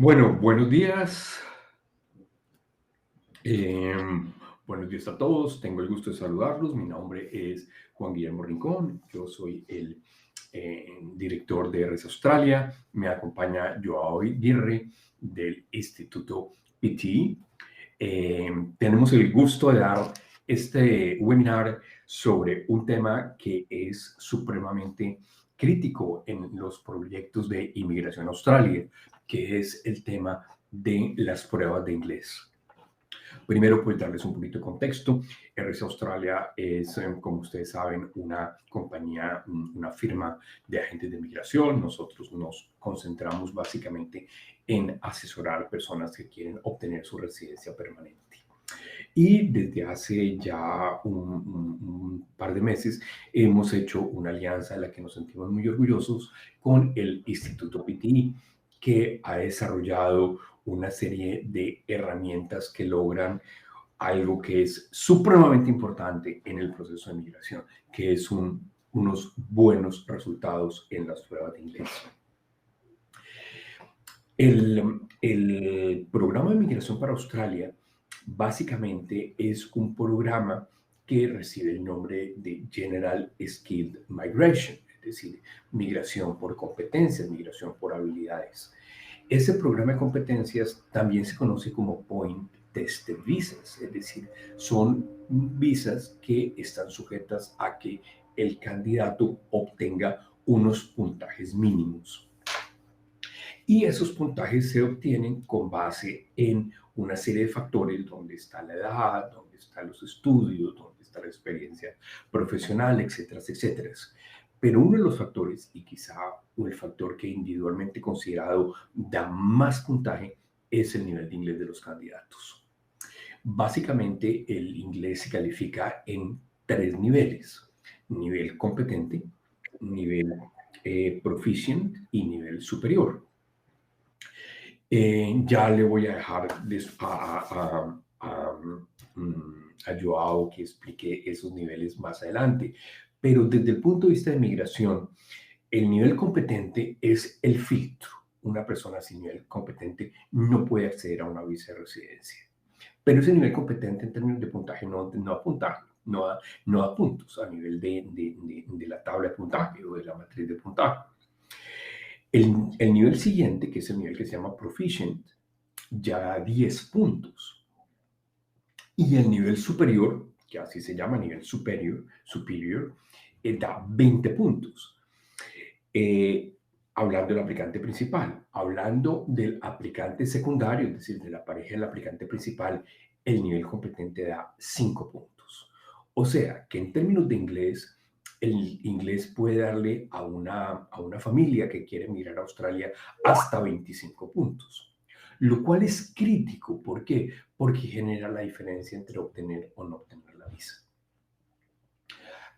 Bueno, buenos días. em, Buenos días a todos. Tengo el gusto de saludarlos. Mi nombre es Juan Guillermo Rincón. Yo soy el director de RS Australia. Me acompaña Joao Aguirre del Instituto PT. Tenemos el gusto de dar este webinar sobre un tema que es supremamente crítico en los proyectos de inmigración a Australia, que es el tema de las pruebas de inglés. Primero, pues darles un poquito de contexto. RS Australia es, como ustedes saben, una compañía, una firma de agentes de migración. Nosotros nos concentramos básicamente en asesorar personas que quieren obtener su residencia permanente. Y desde hace ya un par de meses hemos hecho una alianza de la que nos sentimos muy orgullosos con el Instituto PTI, que ha desarrollado una serie de herramientas que logran algo que es supremamente importante en el proceso de migración, que es unos buenos resultados en las pruebas de inglés. El programa de migración para Australia básicamente es un programa que recibe el nombre de General Skilled Migration, es decir, migración por competencias, migración por habilidades. Ese programa de competencias también se conoce como Point Tested Visas, es decir, son visas que están sujetas a que el candidato obtenga unos puntajes mínimos. Y esos puntajes se obtienen con base en una serie de factores donde está la edad, donde están los estudios, donde está la experiencia profesional, etcétera, etcétera. Pero uno de los factores, y quizá el factor que individualmente considerado da más puntaje, es el nivel de inglés de los candidatos. Básicamente, el inglés se califica en tres niveles: nivel competente, nivel proficient y nivel superior. Ya le voy a dejar a Joao que explique esos niveles más adelante. Pero desde el punto de vista de migración, el nivel competente es el filtro. Una persona sin nivel competente no puede acceder a una visa de residencia. Pero ese nivel competente en términos de puntaje no da puntaje, no da puntos a nivel de la tabla de puntaje o de la matriz de puntaje. El nivel siguiente, que es el nivel que se llama Proficient, ya da 10 puntos. Y el nivel superior, que así se llama, nivel superior, da 20 puntos. Hablando del aplicante principal. Hablando del aplicante secundario, es decir, de la pareja del aplicante principal, el nivel competente da 5 puntos. O sea, que en términos de inglés, el inglés puede darle a una familia que quiere emigrar a Australia hasta 25 puntos. Lo cual es crítico. ¿Por qué? Porque genera la diferencia entre obtener o no obtener la visa.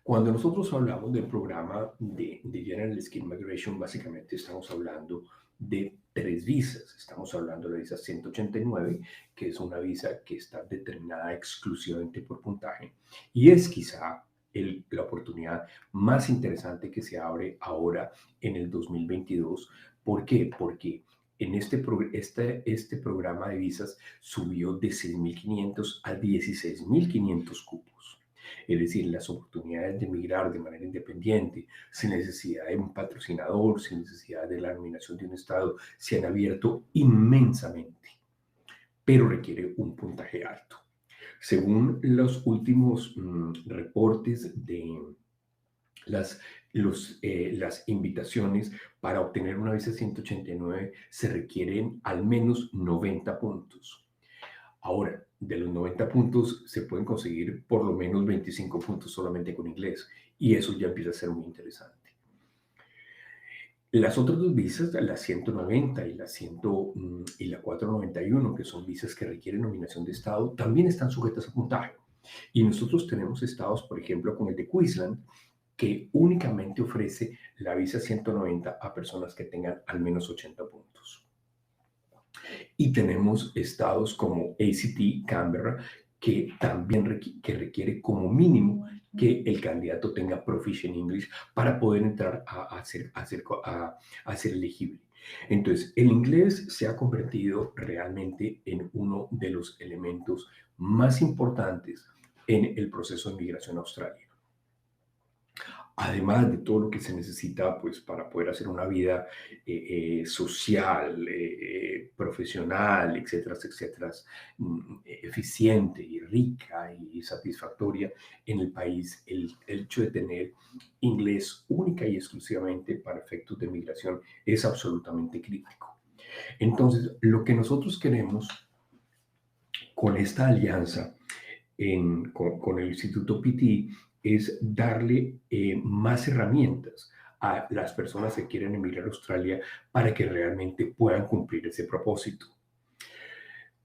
Cuando nosotros hablamos del programa de General Skilled Migration, básicamente estamos hablando de tres visas. Estamos hablando de la visa 189, que es una visa que está determinada exclusivamente por puntaje, y es quizá la oportunidad más interesante que se abre ahora en el 2022. ¿Por qué? Porque en este programa de visas subió de 6.500 a 16.500 cupos. Es decir, las oportunidades de emigrar de manera independiente, sin necesidad de un patrocinador, sin necesidad de la nominación de un Estado, se han abierto inmensamente, pero requiere un puntaje alto. Según los últimos reportes de las invitaciones para obtener una visa 189, se requieren al menos 90 puntos. Ahora, de los 90 puntos se pueden conseguir por lo menos 25 puntos solamente con inglés, y eso ya empieza a ser muy interesante. Las otras dos visas, la 190 y la 491, que son visas que requieren nominación de Estado, también están sujetas a puntaje. Y nosotros tenemos estados, por ejemplo, con el de Queensland, que únicamente ofrece la visa 190 a personas que tengan al menos 80 puntos. Y tenemos estados como ACT, Canberra, que también requiere como mínimo que el candidato tenga Proficient English para poder entrar a ser elegible. Entonces, el inglés se ha convertido realmente en uno de los elementos más importantes en el proceso de migración a Australia. Además de todo lo que se necesita pues, para poder hacer una vida social, profesional, etcétera, etcétera, eficiente y rica y satisfactoria en el país, el hecho de tener inglés única y exclusivamente para efectos de migración es absolutamente crítico. Entonces, lo que nosotros queremos con esta alianza con el Instituto PT es darle más herramientas a las personas que quieren emigrar a Australia para que realmente puedan cumplir ese propósito.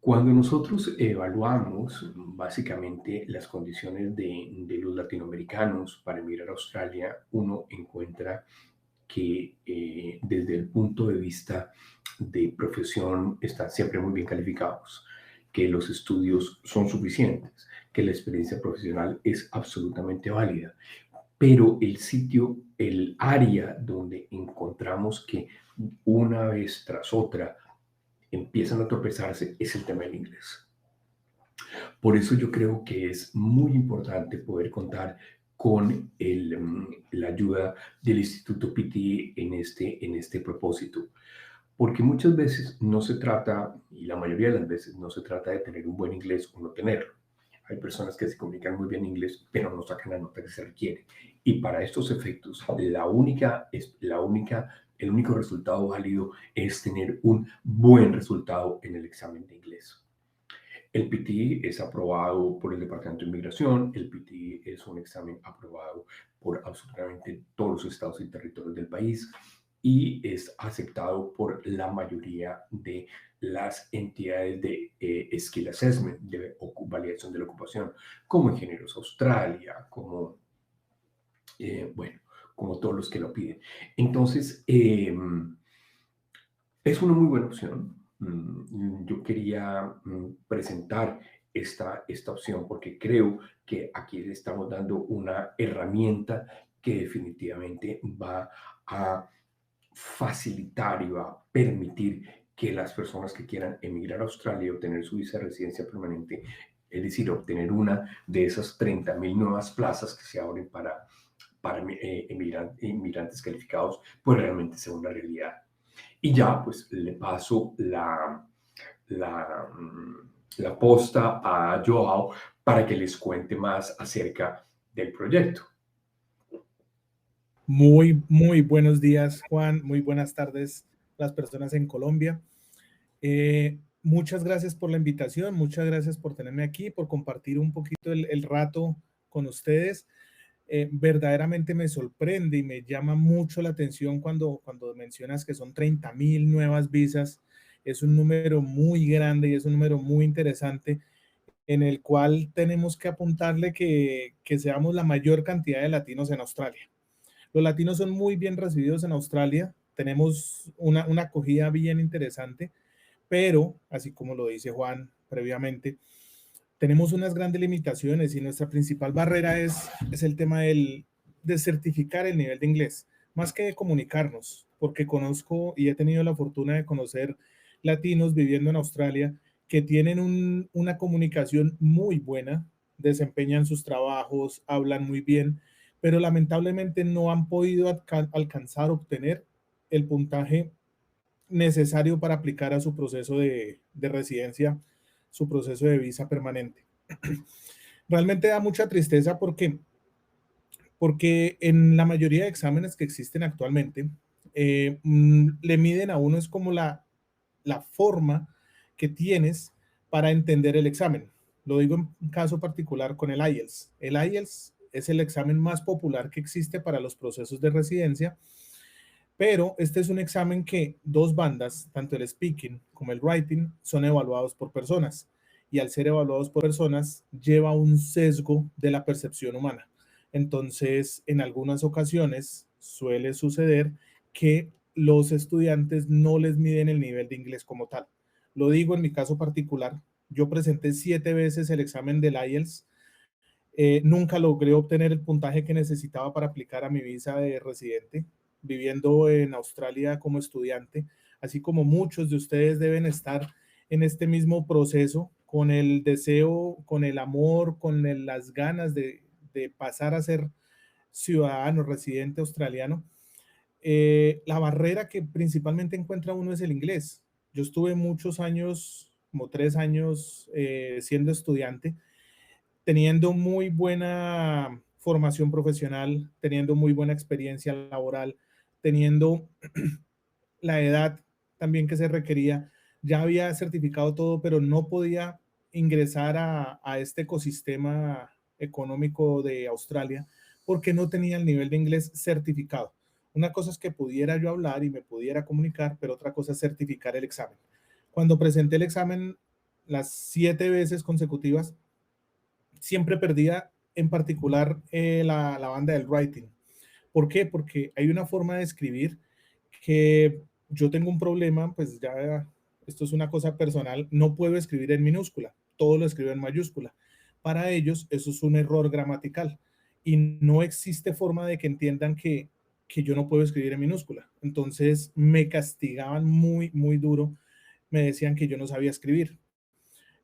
Cuando nosotros evaluamos básicamente las condiciones de los latinoamericanos para emigrar a Australia, uno encuentra que desde el punto de vista de profesión están siempre muy bien calificados, que los estudios son suficientes, que la experiencia profesional es absolutamente válida, pero el sitio, el área donde encontramos que una vez tras otra empiezan a tropezarse es el tema del inglés. Por eso yo creo que es muy importante poder contar con la ayuda del Instituto PT en este propósito. Porque muchas veces no se trata, y la mayoría de las veces no se trata de tener un buen inglés o no tenerlo. Hay personas que se comunican muy bien inglés, pero no sacan la nota que se requiere. Y para estos efectos, el único resultado válido es tener un buen resultado en el examen de inglés. El PT es aprobado por el Departamento de Inmigración, el PT es un examen aprobado por absolutamente todos los estados y territorios del país y es aceptado por la mayoría de las entidades de Skill Assessment, de validación de la ocupación, como Ingenieros Australia, bueno, como todos los que lo piden. Entonces, es una muy buena opción. Yo quería presentar esta opción porque creo que aquí le estamos dando una herramienta que definitivamente va a facilitar y va a permitir que las personas que quieran emigrar a Australia y obtener su visa de residencia permanente, es decir, obtener una de esas 30,000 nuevas plazas que se abren para inmigrantes calificados, pues realmente sea una realidad. Y ya, pues le paso la, la posta a Joao para que les cuente más acerca del proyecto. Muy buenos días, Juan. Muy buenas tardes las personas en Colombia. Muchas gracias por la invitación, muchas gracias por tenerme aquí, por compartir un poquito el rato con ustedes. Verdaderamente me sorprende y me llama mucho la atención cuando mencionas que son 30,000 nuevas visas. Es un número muy grande y es un número muy interesante en el cual tenemos que apuntarle que seamos la mayor cantidad de latinos en Australia. Los latinos son muy bien recibidos en Australia, tenemos una acogida bien interesante, pero, así como lo dice Juan previamente, tenemos unas grandes limitaciones y nuestra principal barrera es el tema de certificar el nivel de inglés, más que de comunicarnos, porque conozco y he tenido la fortuna de conocer latinos viviendo en Australia que tienen una comunicación muy buena, desempeñan sus trabajos, hablan muy bien, pero lamentablemente no han podido alcanzar, obtener el puntaje necesario para aplicar a su proceso de residencia, su proceso de visa permanente. Realmente da mucha tristeza porque en la mayoría de exámenes que existen actualmente, le miden a uno es como la forma que tienes para entender el examen. Lo digo en un caso particular con el IELTS. El IELTS es el examen más popular que existe para los procesos de residencia, pero este es un examen que dos bandas, tanto el speaking como el writing, son evaluados por personas. Y al ser evaluados por personas, lleva un sesgo de la percepción humana. Entonces, en algunas ocasiones suele suceder que los estudiantes no les miden el nivel de inglés como tal. Lo digo en mi caso particular. Yo presenté 7 veces el examen del IELTS. Nunca logré obtener el puntaje que necesitaba para aplicar a mi visa de residente, viviendo en Australia como estudiante. así como muchos de ustedes deben estar en este mismo proceso, con el deseo, con el amor, con las ganas de pasar a ser ciudadano, residente australiano. La barrera que principalmente encuentra uno es el inglés. Yo estuve muchos años, como 3 años, siendo estudiante, teniendo muy buena formación profesional, teniendo muy buena experiencia laboral, teniendo la edad también que se requería. Ya había certificado todo, pero no podía ingresar a este ecosistema económico de Australia porque no tenía el nivel de inglés certificado. Una cosa es que pudiera yo hablar y me pudiera comunicar, pero otra cosa es certificar el examen. Cuando presenté el examen las 7 veces consecutivas, siempre perdía en particular la banda del writing. ¿Por qué? Porque hay una forma de escribir que yo tengo un problema, pues ya esto es una cosa personal, no puedo escribir en minúscula, todo lo escribo en mayúscula. Para ellos eso es un error gramatical y no existe forma de que entiendan que yo no puedo escribir en minúscula. Entonces me castigaban muy, muy duro, me decían que yo no sabía escribir.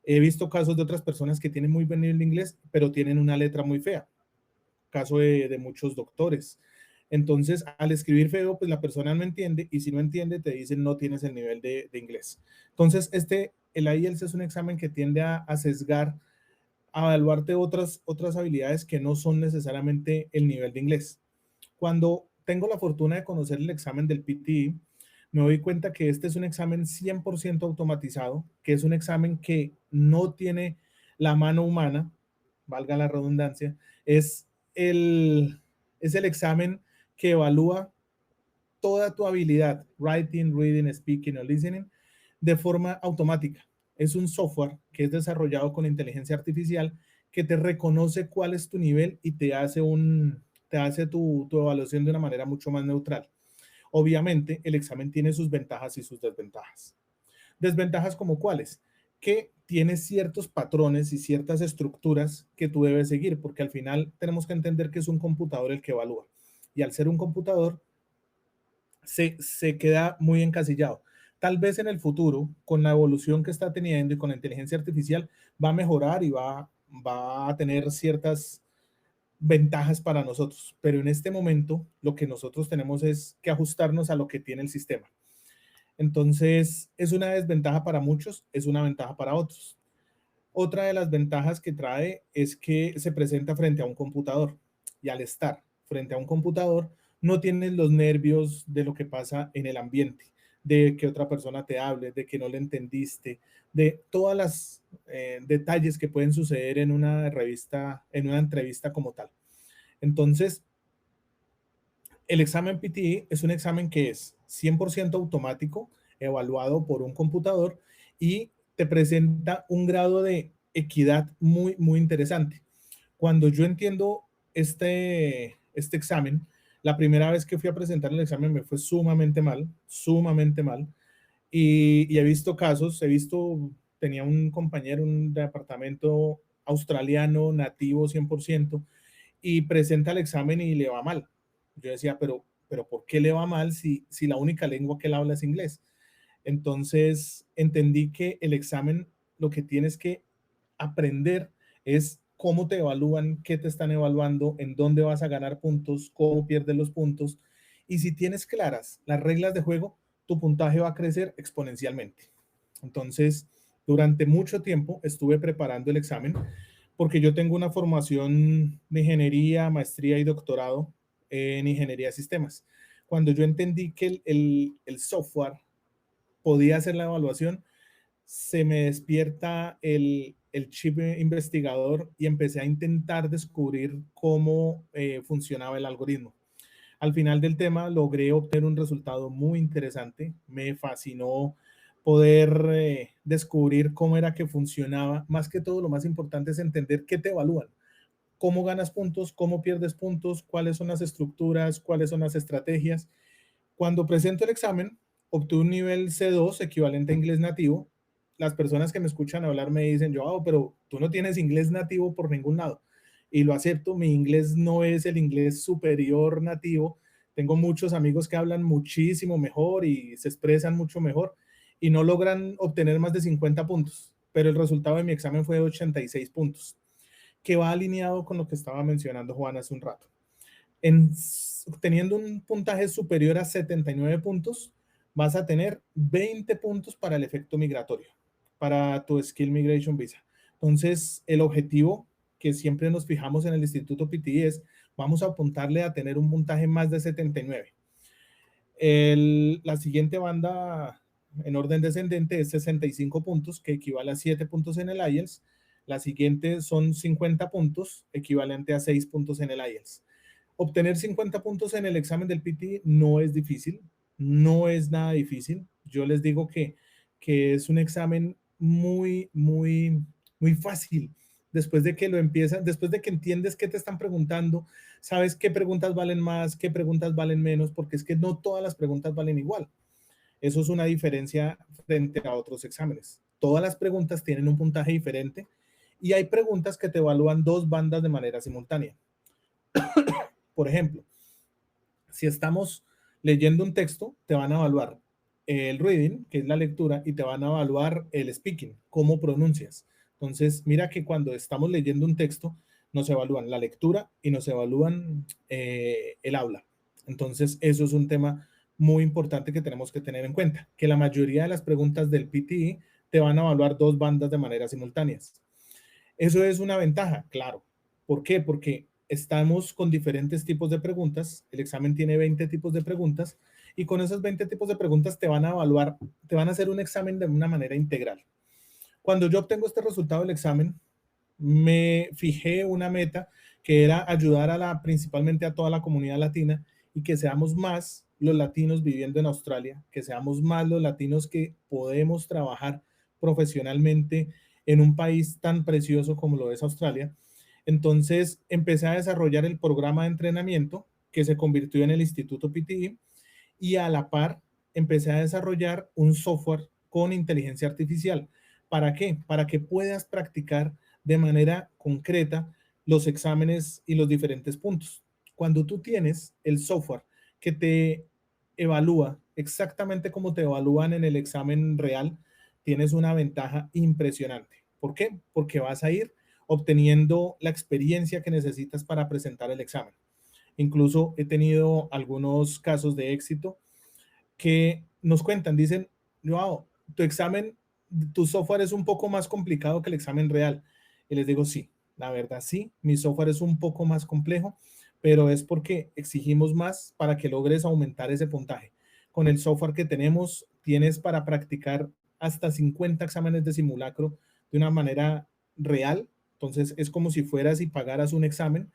He visto casos de otras personas que tienen muy buen nivel de inglés, pero tienen una letra muy fea. Caso de muchos doctores. Entonces, al escribir feo, pues la persona no entiende y si no entiende, te dicen no tienes el nivel de inglés. Entonces, el IELTS es un examen que tiende a sesgar, a evaluarte otras habilidades que no son necesariamente el nivel de inglés. Cuando tengo la fortuna de conocer el examen del PTE, me doy cuenta que este es un examen 100% automatizado, que es un examen que no tiene la mano humana, valga la redundancia, es el examen que evalúa toda tu habilidad, writing, reading, speaking o listening, de forma automática. Es un software que es desarrollado con inteligencia artificial que te reconoce cuál es tu nivel y te hace tu evaluación de una manera mucho más neutral. Obviamente, el examen tiene sus ventajas y sus desventajas. Desventajas como cuáles, que tiene ciertos patrones y ciertas estructuras que tú debes seguir, porque al final tenemos que entender que es un computador el que evalúa. Y al ser un computador, se queda muy encasillado. Tal vez en el futuro, con la evolución que está teniendo y con la inteligencia artificial, va a mejorar y va a tener ciertas ventajas para nosotros. Pero en este momento, lo que nosotros tenemos es que ajustarnos a lo que tiene el sistema. Entonces, es una desventaja para muchos, es una ventaja para otros. Otra de las ventajas que trae es que se presenta frente a un computador y al estar frente a un computador no tienes los nervios de lo que pasa en el ambiente, de que otra persona te hable, de que no le entendiste, de todas las detalles que pueden suceder en una revista, en una entrevista como tal. Entonces, el examen PTE es un examen que es 100% automático, evaluado por un computador y te presenta un grado de equidad muy, muy interesante. Cuando yo entiendo este examen, la primera vez que fui a presentar el examen me fue sumamente mal, sumamente mal. Y he visto casos, tenía un compañero, un departamento australiano, nativo 100%, y presenta el examen y le va mal. Yo decía, pero ¿por qué le va mal si la única lengua que él habla es inglés? Entonces entendí que el examen lo que tienes que aprender es cómo te evalúan, qué te están evaluando, en dónde vas a ganar puntos, cómo pierdes los puntos. Y si tienes claras las reglas de juego, tu puntaje va a crecer exponencialmente. Entonces, durante mucho tiempo estuve preparando el examen porque yo tengo una formación de ingeniería, maestría y doctorado en ingeniería de sistemas. Cuando yo entendí que el software podía hacer la evaluación, se me despierta el chip investigador y empecé a intentar descubrir cómo funcionaba el algoritmo. Al final del tema logré obtener un resultado muy interesante. Me fascinó poder descubrir cómo era que funcionaba. Más que todo, lo más importante es entender qué te evalúan, cómo ganas puntos, cómo pierdes puntos, cuáles son las estructuras, cuáles son las estrategias. Cuando presento el examen, obtuve un nivel C2 equivalente a inglés nativo. Las personas que me escuchan hablar me dicen, Joao, pero tú no tienes inglés nativo por ningún lado. Y lo acepto, mi inglés no es el inglés superior nativo, Tengo muchos amigos que hablan muchísimo mejor y se expresan mucho mejor y no logran obtener más de 50 puntos, pero el resultado de mi examen fue de 86 puntos, que va alineado con lo que estaba mencionando Juan hace un rato. Teniendo un puntaje superior a 79 puntos, vas a tener 20 puntos para el efecto migratorio, para tu Skill Migration Visa. Entonces, el objetivo que siempre nos fijamos en el Instituto PTI es, vamos a apuntarle a tener un puntaje más de 79. La siguiente banda en orden descendente es 65 puntos, que equivale a 7 puntos en el IELTS. La siguiente son 50 puntos, equivalente a 6 puntos en el IELTS. Obtener 50 puntos en el examen del PT no es difícil, no es nada difícil. Yo les digo que es un examen muy fácil. Después de que lo empiezas, después de que entiendes qué te están preguntando, sabes qué preguntas valen más, qué preguntas valen menos, porque es que no todas las preguntas valen igual. Eso es una diferencia frente a otros exámenes. Todas las preguntas tienen un puntaje diferente y hay preguntas que te evalúan dos bandas de manera simultánea. Por ejemplo, si estamos leyendo un texto, te van a evaluar el reading, que es la lectura, y te van a evaluar el speaking, cómo pronuncias. Entonces, mira que cuando estamos leyendo un texto, nos evalúan la lectura y nos evalúan el habla. Entonces, eso es un tema muy importante que tenemos que tener en cuenta, que la mayoría de las preguntas del PTE te van a evaluar dos bandas de manera simultáneas. Eso es una ventaja, claro. ¿Por qué? Porque estamos con diferentes tipos de preguntas. El examen tiene 20 tipos de preguntas y con esos 20 tipos de preguntas te van a evaluar, te van a hacer un examen de una manera integral. Cuando yo obtengo este resultado del examen, me fijé una meta que era ayudar principalmente a toda la comunidad latina y que seamos más los latinos viviendo en Australia, que seamos más los latinos que podemos trabajar profesionalmente en un país tan precioso como lo es Australia. Entonces empecé a desarrollar el programa de entrenamiento que se convirtió en el Instituto PTI y a la par empecé a desarrollar un software con inteligencia artificial. ¿Para qué? Para que puedas practicar de manera concreta los exámenes y los diferentes puntos. Cuando tú tienes el software que te evalúa exactamente como te evalúan en el examen real, tienes una ventaja impresionante. ¿Por qué? Porque vas a ir obteniendo la experiencia que necesitas para presentar el examen. Incluso he tenido algunos casos de éxito que nos cuentan, dicen, wow, tu examen, tu software es un poco más complicado que el examen real. Y les digo, sí, la verdad sí, mi software es un poco más complejo, pero es porque exigimos más para que logres aumentar ese puntaje. Con el software que tenemos, tienes para practicar hasta 50 exámenes de simulacro de una manera real. Entonces, es como si fueras y pagaras un examen.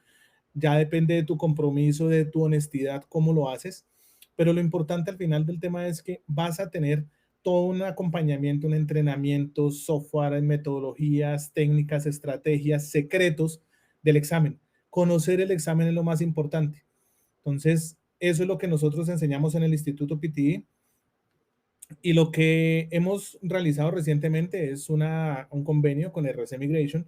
Ya depende de tu compromiso, de tu honestidad, cómo lo haces. Pero lo importante al final del tema es que vas a tener todo un acompañamiento, un entrenamiento, software, metodologías, técnicas, estrategias, secretos del examen. Conocer el examen es lo más importante. Entonces, eso es lo que nosotros enseñamos en el Instituto PTI. Y lo que hemos realizado recientemente es un convenio con RC Migration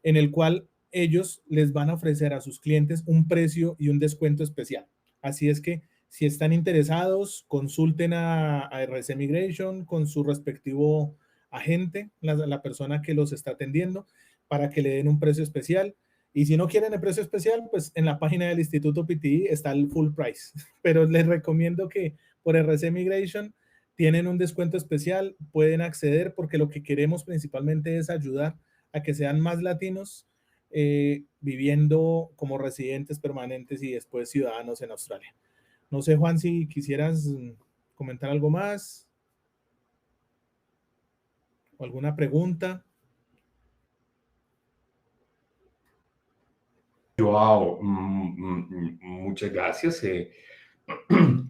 en el cual ellos les van a ofrecer a sus clientes un precio y un descuento especial. Así es que si están interesados, consulten a RC Migration con su respectivo agente, la persona que los está atendiendo, para que le den un precio especial. Y si no quieren el precio especial, pues en la página del Instituto PTI está el full price. Pero les recomiendo que por RC Migration tienen un descuento especial, pueden acceder porque lo que queremos principalmente es ayudar a que sean más latinos viviendo como residentes permanentes y después ciudadanos en Australia. No sé, Juan, si quisieras comentar algo más o alguna pregunta. Wow, muchas gracias.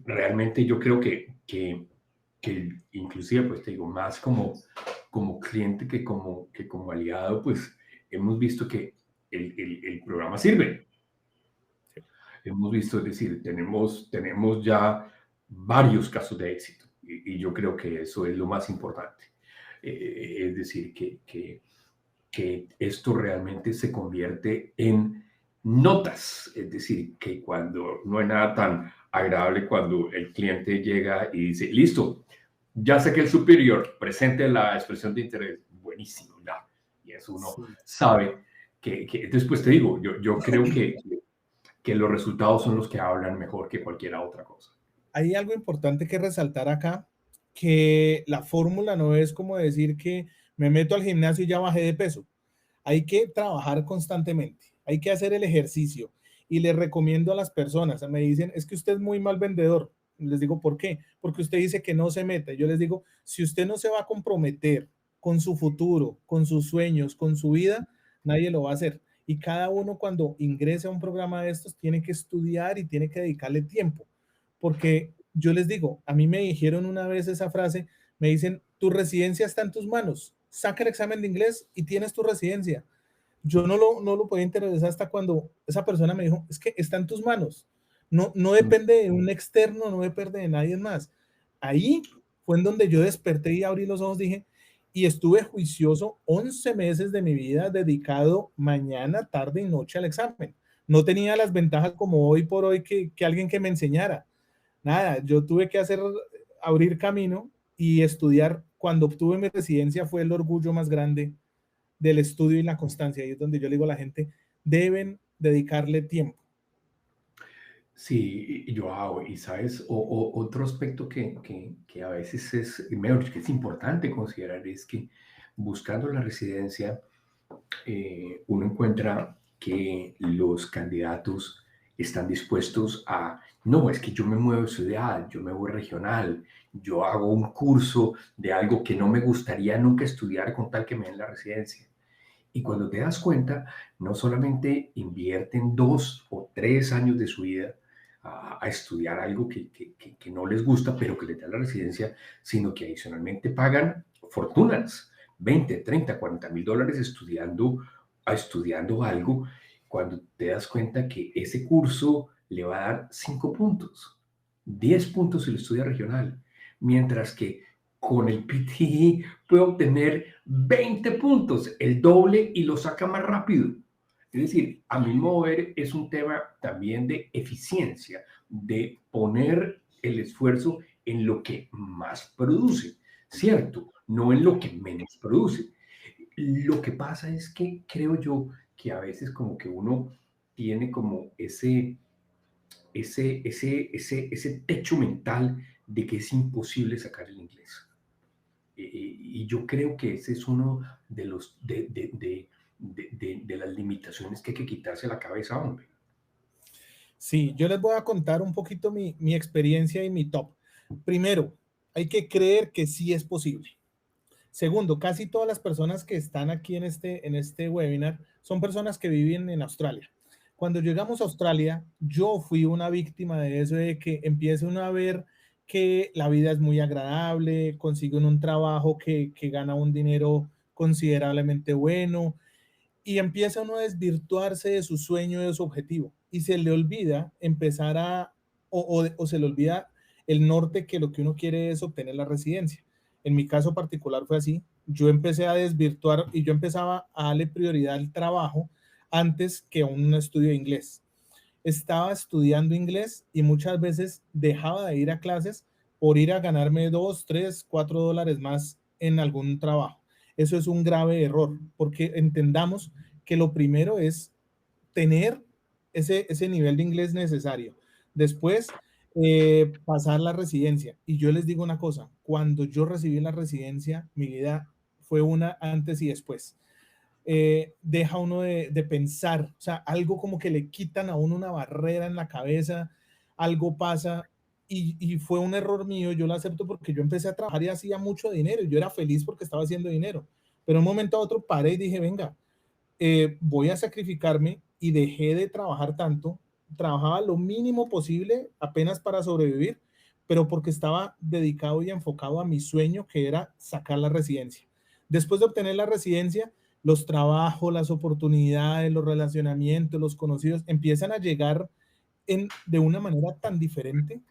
Realmente yo creo que inclusive, pues te digo, más como cliente que como aliado, pues hemos visto que el programa sirve. Hemos visto, es decir, tenemos ya varios casos de éxito y yo creo que eso es lo más importante. Es decir, que esto realmente se convierte en notas, es decir, que cuando no hay nada tan agradable cuando el cliente llega y dice, listo, ya sé que el superior presente la expresión de interés. Buenísimo, ya. Y eso uno Sí. sabe después te digo, yo creo que los resultados son los que hablan mejor que cualquier otra cosa. Hay algo importante que resaltar acá, que la fórmula no es como decir que me meto al gimnasio y ya bajé de peso. Hay que trabajar constantemente, hay que hacer el ejercicio. Y les recomiendo a las personas, me dicen, es que usted es muy mal vendedor. Les digo, ¿por qué? Porque usted dice que no se meta. Yo les digo, si usted no se va a comprometer con su futuro, con sus sueños, con su vida, nadie lo va a hacer. Y cada uno cuando ingrese a un programa de estos tiene que estudiar y tiene que dedicarle tiempo. Porque yo les digo, a mí me dijeron una vez esa frase, me dicen, tu residencia está en tus manos, saca el examen de inglés y tienes tu residencia. Yo no lo podía interesar hasta cuando esa persona me dijo, es que está en tus manos, no depende de un externo, no depende de nadie más. Ahí fue en donde yo desperté y abrí los ojos, dije, y estuve juicioso 11 meses de mi vida dedicado mañana, tarde y noche al examen. No tenía las ventajas como hoy por hoy que alguien que me enseñara. Nada, yo tuve que abrir camino y estudiar. Cuando obtuve mi residencia fue el orgullo más grande del estudio y la constancia. Ahí es donde yo le digo a la gente, deben dedicarle tiempo. Sí, yo hago, y sabes, otro aspecto que a veces es, mejor, que es importante considerar es que buscando la residencia, uno encuentra que los candidatos están dispuestos a, no, es que yo me muevo de ciudad, yo me voy regional, yo hago un curso de algo que no me gustaría nunca estudiar con tal que me den la residencia. Y cuando te das cuenta, no solamente invierten 2 o 3 años de su vida a estudiar algo que no les gusta, pero que les da la residencia, sino que adicionalmente pagan fortunas, 20, 30, 40 mil dólares estudiando algo, cuando te das cuenta que ese curso le va a dar 5 puntos, 10 puntos si lo estudia regional, mientras que con el PTE puede obtener 20 puntos, el doble, y lo saca más rápido. Es decir, a mi mover es un tema también de eficiencia, de poner el esfuerzo en lo que más produce, ¿cierto? No en lo que menos produce. Lo que pasa es que creo yo que a veces como que uno tiene como ese techo mental de que es imposible sacar el inglés. Y yo creo que ese es uno de las limitaciones que hay que quitarse a la cabeza, hombre. Sí, yo les voy a contar un poquito mi experiencia y mi top. Primero, hay que creer que sí es posible. Segundo, casi todas las personas que están aquí en este webinar son personas que viven en Australia. Cuando llegamos a Australia, yo fui una víctima de eso, de que empieza uno a ver que la vida es muy agradable, consiguen un trabajo que gana un dinero considerablemente bueno y empieza uno a desvirtuarse de su sueño, de su objetivo y se le olvida empezar o se le olvida el norte, que lo que uno quiere es obtener la residencia. En mi caso particular fue así. Yo empecé a desvirtuar y yo empezaba a darle prioridad al trabajo antes que a un estudio de inglés. Estaba estudiando inglés y muchas veces dejaba de ir a clases por ir a ganarme 2, 3, 4 dólares más en algún trabajo. Eso es un grave error, porque entendamos que lo primero es tener ese nivel de inglés necesario. Después, pasar la residencia. Y yo les digo una cosa, cuando yo recibí la residencia, mi vida fue una antes y después. Deja uno de pensar, o sea, algo como que le quitan a uno una barrera en la cabeza, algo pasa y fue un error mío, yo lo acepto porque yo empecé a trabajar y hacía mucho dinero, yo era feliz porque estaba haciendo dinero, pero en un momento a otro paré y dije, venga, voy a sacrificarme y dejé de trabajar tanto, trabajaba lo mínimo posible apenas para sobrevivir, pero porque estaba dedicado y enfocado a mi sueño que era sacar la residencia. Después de obtener la residencia, los trabajos, las oportunidades, los relacionamientos, los conocidos empiezan a llegar de una manera tan diferente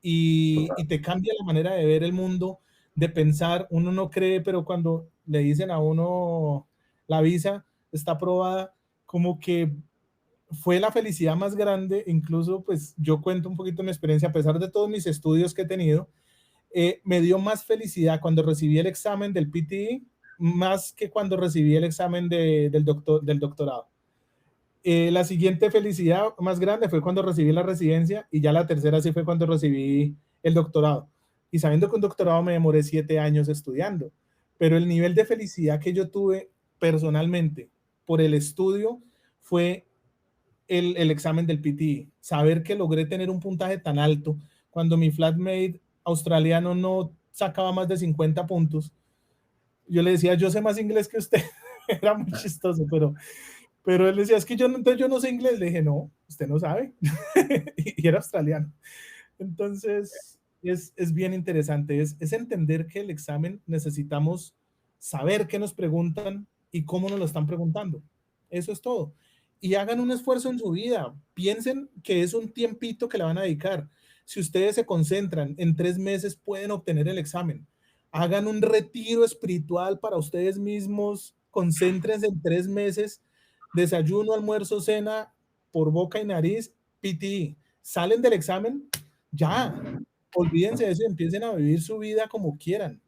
y te cambia la manera de ver el mundo, de pensar. Uno no cree, pero cuando le dicen a uno la visa está aprobada, como que fue la felicidad más grande. Incluso pues yo cuento un poquito mi experiencia, a pesar de todos mis estudios que he tenido, me dio más felicidad cuando recibí el examen del PTE, más que cuando recibí el examen del doctorado. La siguiente felicidad más grande fue cuando recibí la residencia, y ya la tercera sí fue cuando recibí el doctorado. Y sabiendo que un doctorado me demoré 7 años estudiando, pero el nivel de felicidad que yo tuve personalmente por el estudio fue el examen del PTE. Saber que logré tener un puntaje tan alto cuando mi flatmate australiano no sacaba más de 50 puntos. Yo le decía, yo sé más inglés que usted. Era muy chistoso, pero él decía, es que yo no sé inglés. Le dije, no, usted no sabe. Y era australiano. Entonces, es bien interesante. Es entender que el examen necesitamos saber qué nos preguntan y cómo nos lo están preguntando. Eso es todo. Y hagan un esfuerzo en su vida. Piensen que es un tiempito que le van a dedicar. Si ustedes se concentran, en 3 meses pueden obtener el examen. Hagan un retiro espiritual para ustedes mismos. Concéntrense en 3 meses. Desayuno, almuerzo, cena, por boca y nariz, PTE. Salen del examen, ya, olvídense de eso y empiecen a vivir su vida como quieran.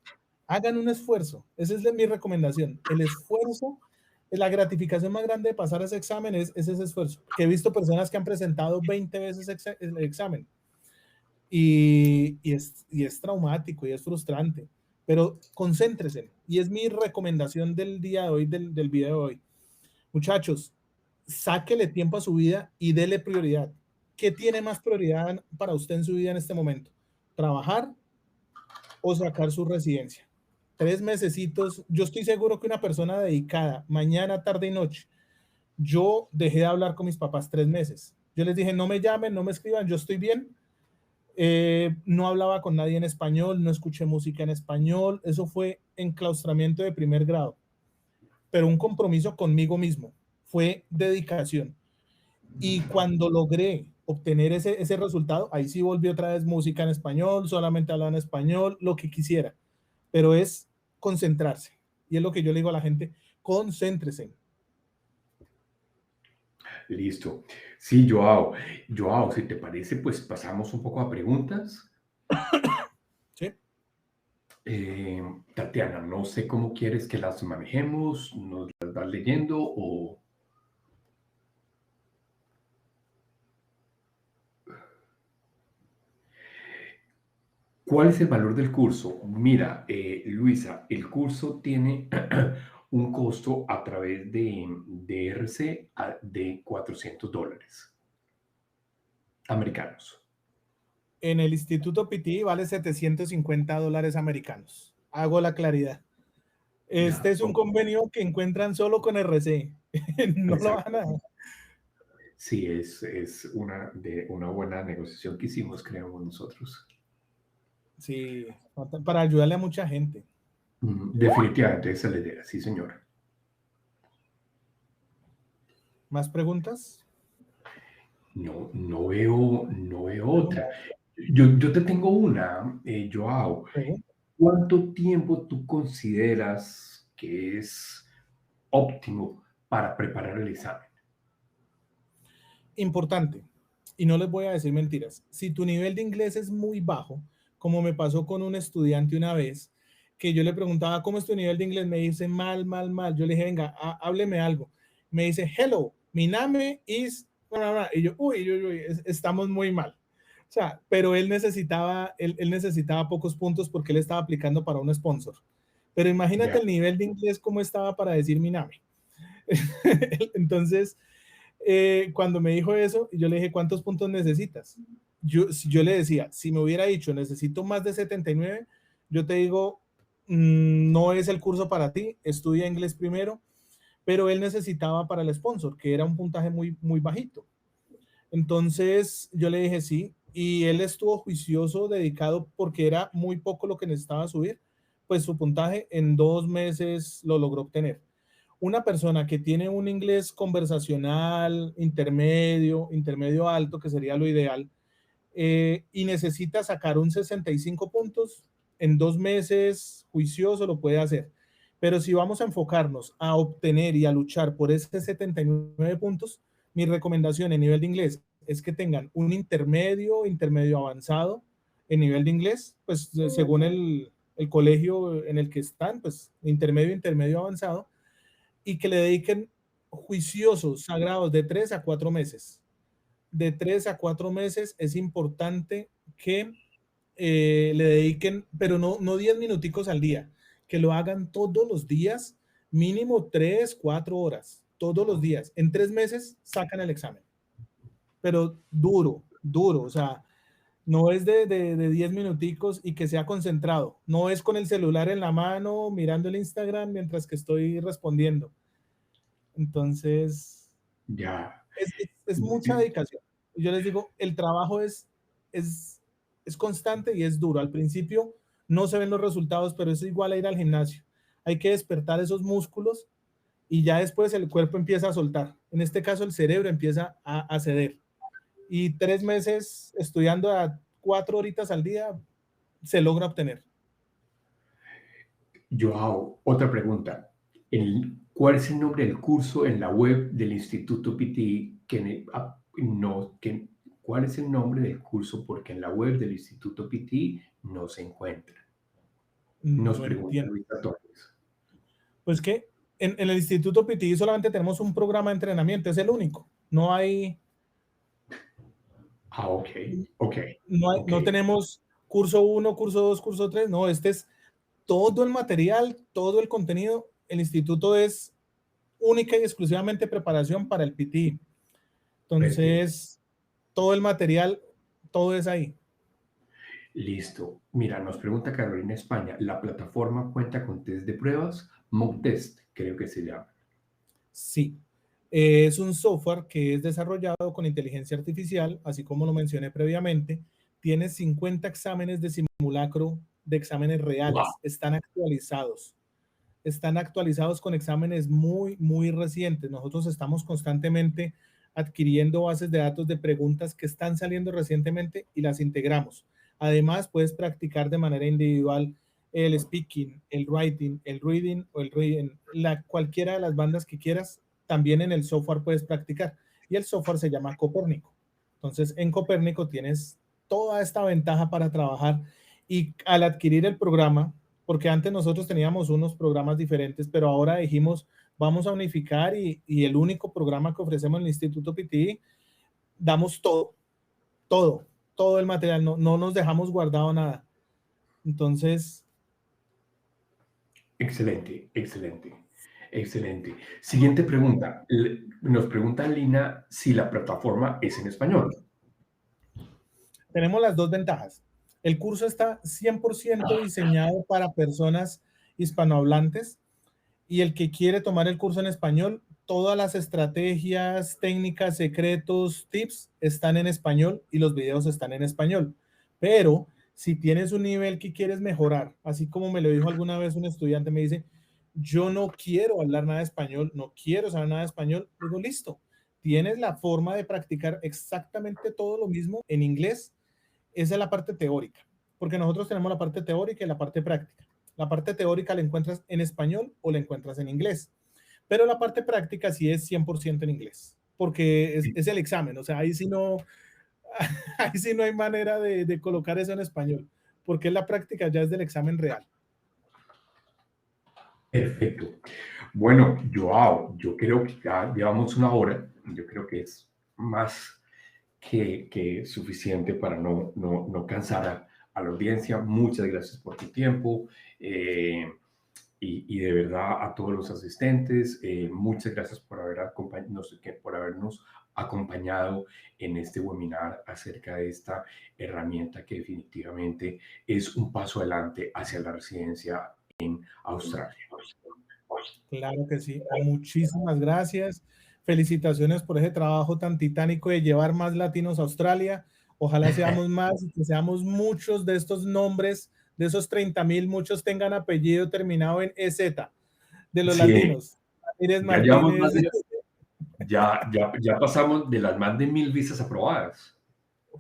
Hagan un esfuerzo. Esa es mi recomendación. El esfuerzo, la gratificación más grande de pasar ese examen es ese esfuerzo. Que he visto personas que han presentado 20 veces el examen y es traumático y es frustrante, pero concéntrese. Y es mi recomendación del día de hoy, del video de hoy. Muchachos, sáquele tiempo a su vida y dele prioridad. ¿Qué tiene más prioridad para usted en su vida en este momento? ¿Trabajar o sacar su residencia? 3 mesecitos. Yo estoy seguro que una persona dedicada, mañana, tarde y noche. Yo dejé de hablar con mis papás 3 meses. Yo les dije, no me llamen, no me escriban, yo estoy bien. No hablaba con nadie en español, no escuché música en español. Eso fue enclaustramiento de primer grado, pero un compromiso conmigo mismo. Fue dedicación. Y cuando logré obtener ese resultado, ahí sí volví otra vez música en español, solamente hablaba en español, lo que quisiera. Pero es concentrarse. Y es lo que yo le digo a la gente, concéntrese. Listo. Sí, Joao. Joao, si te parece, pues pasamos un poco a preguntas. ¿Sí? Tatiana, no sé cómo quieres que las manejemos, ¿nos las vas leyendo o...? ¿Cuál es el valor del curso? Mira, Luisa, el curso tiene un costo a través de RC de $400 americanos. En el Instituto PTE vale $750 americanos. Hago la claridad. Este Ya, es un convenio que encuentran solo con RC. No lo van a... Sí, es una buena negociación que hicimos, creemos nosotros. Sí, para ayudarle a mucha gente. Definitivamente, esa es la idea, sí, señor. ¿Más preguntas? No veo otra. Yo te tengo una, Joao. ¿Cuánto tiempo tú consideras que es óptimo para preparar el examen? Importante, y no les voy a decir mentiras. Si tu nivel de inglés es muy bajo, como me pasó con un estudiante una vez, que yo le preguntaba, ¿cómo es tu nivel de inglés? Me dice, mal, mal, mal. Yo le dije, venga, hábleme algo. Me dice, hello, mi name is... Y yo, uy, estamos muy mal. O sea, pero él necesitaba pocos puntos porque él estaba aplicando para un sponsor. Pero imagínate el nivel de inglés cómo estaba para decir mi name. Entonces, cuando me dijo eso, yo le dije, ¿cuántos puntos necesitas? Yo le decía, si me hubiera dicho, necesito más de 79, yo te digo, no es el curso para ti, estudia inglés primero, pero él necesitaba para el sponsor, que era un puntaje muy, muy bajito. Entonces yo le dije sí, y él estuvo juicioso, dedicado, porque era muy poco lo que necesitaba subir, pues su puntaje en 2 meses lo logró obtener. Una persona que tiene un inglés conversacional, intermedio alto, que sería lo ideal, y necesita sacar un 65 puntos, en 2 meses, juicioso, lo puede hacer. Pero si vamos a enfocarnos a obtener y a luchar por ese 79 puntos, mi recomendación en nivel de inglés es que tengan un intermedio, intermedio avanzado en nivel de inglés, pues según el colegio en el que están, pues intermedio, intermedio avanzado, y que le dediquen juiciosos, sagrados, de 3 a 4 meses. De 3 a 4 meses es importante que le dediquen, pero no 10 minuticos al día, que lo hagan todos los días, mínimo 3, 4 horas, todos los días. En 3 meses sacan el examen, pero duro, duro, o sea, no es de 10 minuticos y que sea concentrado, no es con el celular en la mano mirando el Instagram mientras que estoy respondiendo. Entonces, Ya. es mucha dedicación. Yo les digo, el trabajo es, es constante y es duro. Al principio no se ven los resultados, pero es igual a ir al gimnasio. Hay que despertar esos músculos y ya después el cuerpo empieza a soltar. En este caso, el cerebro empieza a ceder. Y 3 meses estudiando a 4 horitas al día se logra obtener. Joao, otra pregunta. ¿Cuál es el nombre del curso en la web del Instituto PT? ¿Cuál es el nombre del curso? Porque en la web del Instituto PT no se encuentra. Nos No pregunta entiendo. Luisa Torres. Pues que en el Instituto PTI solamente tenemos un programa de entrenamiento, es el único. No hay, Ok, ok, ok. no tenemos curso 1, curso 2, curso 3. No, este es todo el material, todo el contenido. El instituto es única y exclusivamente preparación para el PT. Perfecto. Entonces, todo el material, todo es ahí. Listo. Mira, nos pregunta Carolina España, ¿la plataforma cuenta con test de pruebas? Mock test, creo que se llama. Sí. Es un software que es desarrollado con inteligencia artificial, así como lo mencioné previamente. Tiene 50 exámenes de simulacro de exámenes Wow. reales. Están actualizados. Están actualizados con exámenes muy, muy recientes. Nosotros estamos constantemente adquiriendo bases de datos de preguntas que están saliendo recientemente y las integramos. Además, puedes practicar de manera individual el speaking, el writing, el reading o el reading, cualquiera de las bandas que quieras, también en el software puedes practicar. Y el software se llama Copérnico. Entonces, en Copérnico tienes toda esta ventaja para trabajar y al adquirir el programa, porque antes nosotros teníamos unos programas diferentes, pero ahora dijimos, vamos a unificar y el único programa que ofrecemos en el Instituto PTI, damos todo, todo, todo el material, no nos dejamos guardado nada. Entonces, Excelente, excelente, excelente. Siguiente pregunta. Nos pregunta Lina si la plataforma es en español. tenemos las dos ventajas. El curso está 100% diseñado para personas hispanohablantes y el que quiere tomar el curso en español, todas las estrategias, técnicas, secretos, tips están en español y los videos están en español. Pero si tienes un nivel que quieres mejorar, así como me lo dijo alguna vez un estudiante, me dice, yo no quiero hablar nada de español, no quiero saber nada de español, digo, listo, tienes la forma de practicar exactamente todo lo mismo en inglés. Esa es la parte teórica, porque nosotros tenemos la parte teórica y la parte práctica. La parte teórica la encuentras en español o la encuentras en inglés, pero la parte práctica sí es 100% en inglés, porque es el examen, o sea, ahí sí no, ahí sí no hay manera de colocar eso en español, porque la práctica ya es del examen real. Perfecto. Bueno, Joao, yo creo que ya llevamos una hora. Yo creo que es más que suficiente para no cansar a la audiencia. Muchas gracias por tu tiempo y de verdad a todos los asistentes, muchas gracias por habernos acompañado en este webinar acerca de esta herramienta que definitivamente es un paso adelante hacia la residencia en Australia. Claro que sí. Muchísimas gracias. Felicitaciones por ese trabajo tan titánico de llevar más latinos a Australia. Ojalá seamos más y que seamos muchos de estos nombres, de esos 30,000, muchos tengan apellido terminado en EZ, de los Sí, latinos. Ramírez ya llevamos más Martínez. de, ya pasamos de las más de 1000 visas aprobadas.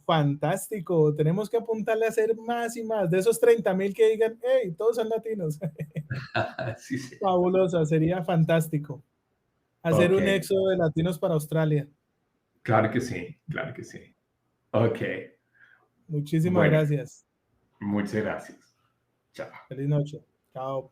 Fantástico. Tenemos que apuntarle a hacer más y más. De esos 30,000 que digan, hey, todos son latinos. Sí, sí. Fabuloso, sería fantástico. Hacer Ok. un éxodo de latinos para Australia. Claro que sí, claro que sí. Ok, Muchísimas bueno, gracias. muchas gracias. Chao. Feliz noche. Chao.